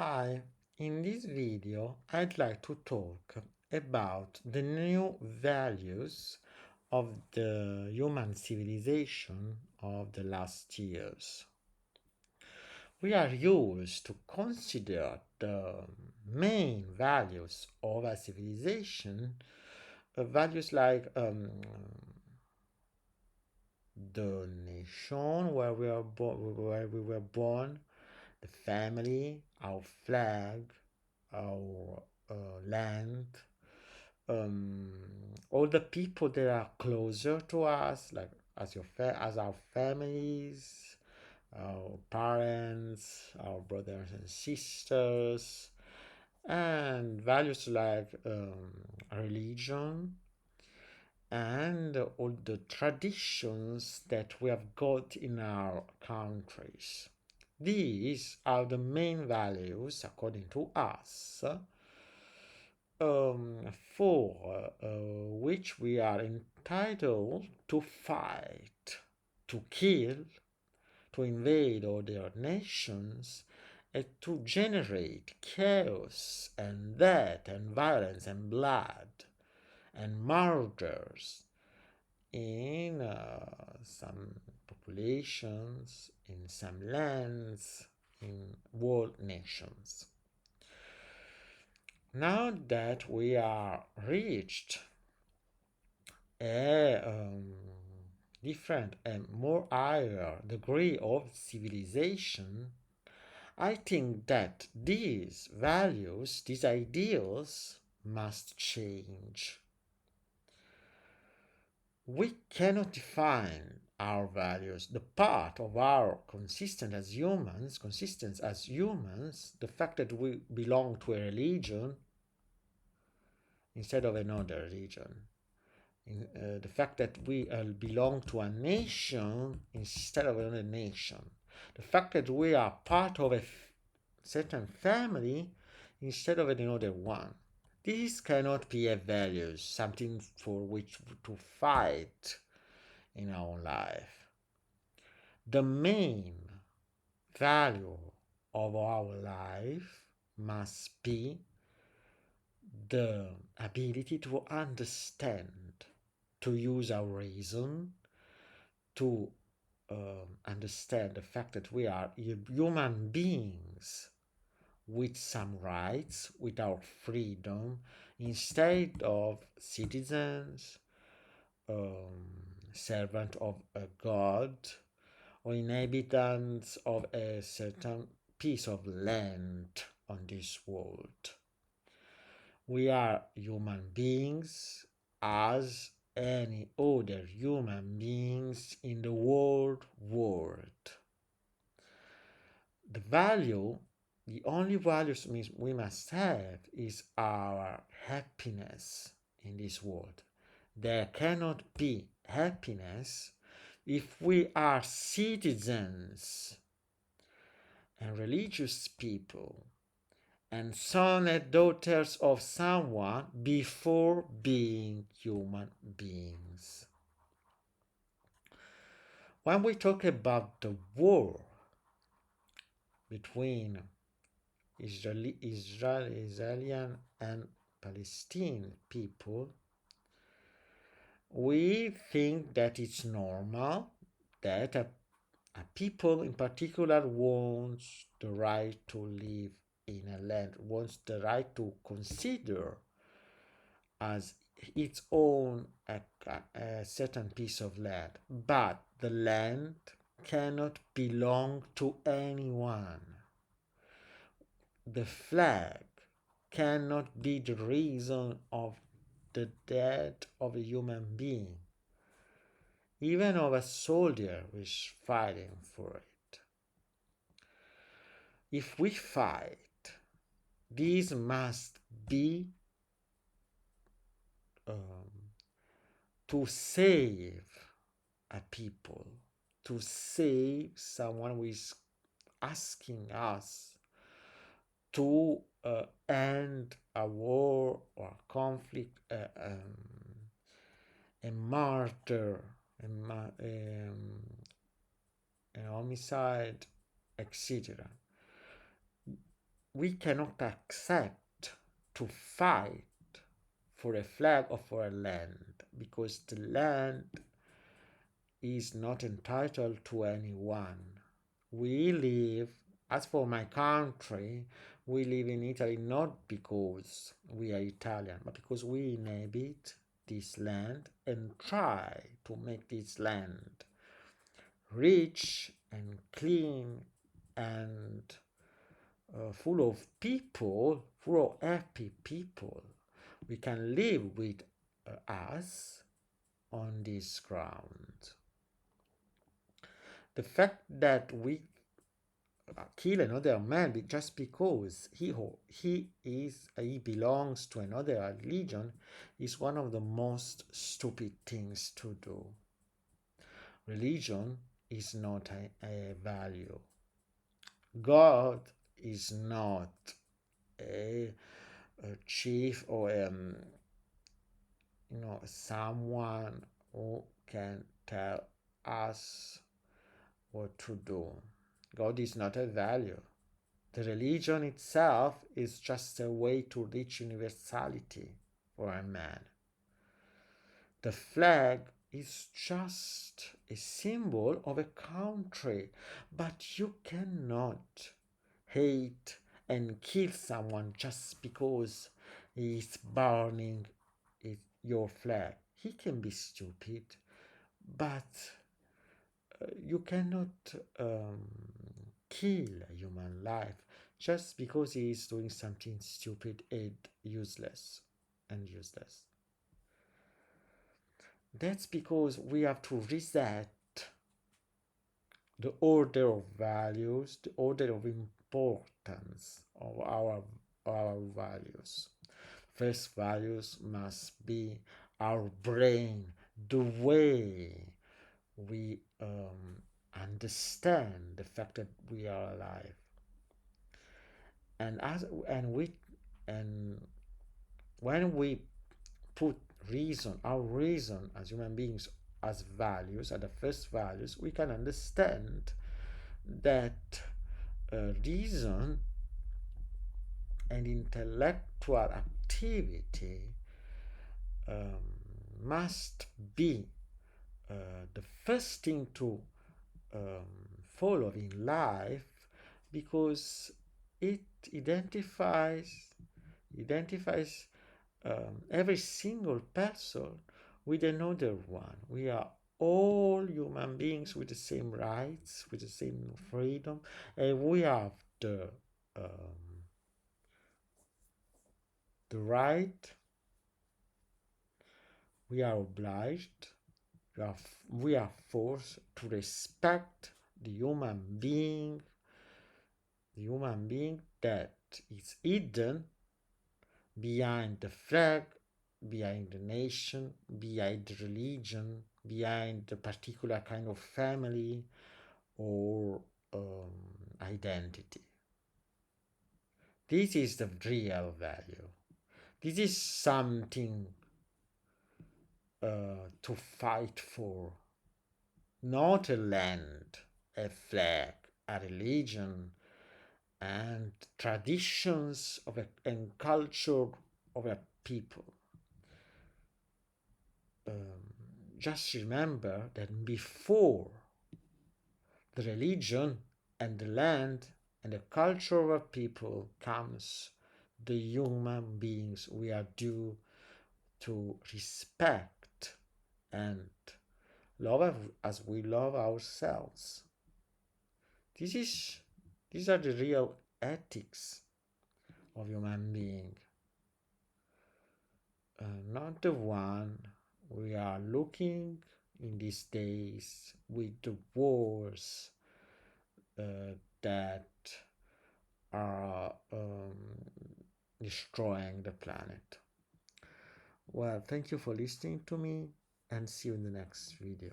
Hi, in this video I'd like to talk about the new values of the human civilization of the last years. We are used to consider the main values of a civilization, values like the nation where we were born, the family, our flag, our land, um, all the people that are closer to us, like as our families, our parents, our brothers and sisters, and values like religion and all the traditions that we have got in our countries. These are the main values, according to us, for which we are entitled to fight, to kill, to invade other nations, and to generate chaos and death and violence and blood and murders in some populations, in some lands, in world nations. Now that we are reached a different and more higher degree of civilization, I think that these values, these ideals, must change. We cannot define our values, the part of our consistence as humans, the fact that we belong to a religion instead of another religion, the fact that we belong to a nation instead of another nation, the fact that we are part of a certain family instead of another one. This cannot be a value, something for which to fight in our life. The main value of our life must be the ability to understand, to use our reason, to understand the fact that we are human beings with some rights, with our freedom, instead of citizens, servant of a god, or inhabitants of a certain piece of land on this world. We are human beings as any other human beings in the whole world. The only values we must have is our happiness in this world. There cannot be happiness if we are citizens and religious people and sons and daughters of someone before being human beings. When we talk about the war between Israeli and Palestinian people, we think that it's normal that a people in particular wants the right to live in a land, wants the right to consider as its own a certain piece of land, but the land cannot belong to anyone. The flag cannot be the reason of the death of a human being, even of a soldier who is fighting for it. If we fight, this must be to save a people, to save someone who is asking us to end a war or a conflict, a martyr, an homicide, etc. we cannot accept to fight for a flag or for a land, because the land is not entitled to anyone. We live, as for my country, we live in Italy not because we are Italian, but because we inhabit this land and try to make this land rich and clean and full of people, full of happy people. We can live with us on this ground. The fact that we kill another man just because he belongs to another religion is one of the most stupid things to do. Religion is not a value. God is not a, a chief or someone who can tell us what to do. God is not a value. The religion itself is just a way to reach universality for a man. The flag is just a symbol of a country, but you cannot hate and kill someone just because he is burning your flag. He can be stupid, but you cannot kill a human life just because he is doing something stupid and useless. That's because we have to reset the order of values, the order of importance of our values. First values must be our brain, the way we understand the fact that we are alive, and when we put our reason as human beings as values, at the first values, we can understand that reason and intellectual activity must be the first thing to follow in life, because it identifies every single person with another one. We are all human beings with the same rights, with the same freedom, and we have the right, we are obliged, we are forced to respect the human being that is hidden behind the flag, behind the nation, behind the religion, behind the particular kind of family or identity. This is the real value. This is something to fight for. Not a land, a flag, a religion, and traditions and culture of a people. Just remember that before the religion and the land and the culture of a people comes the human beings we are due to respect and love as we love ourselves. These are the real ethics of human being, not the one we are looking in these days with the wars that are destroying the planet. Well, thank you for listening to me, and see you in the next video.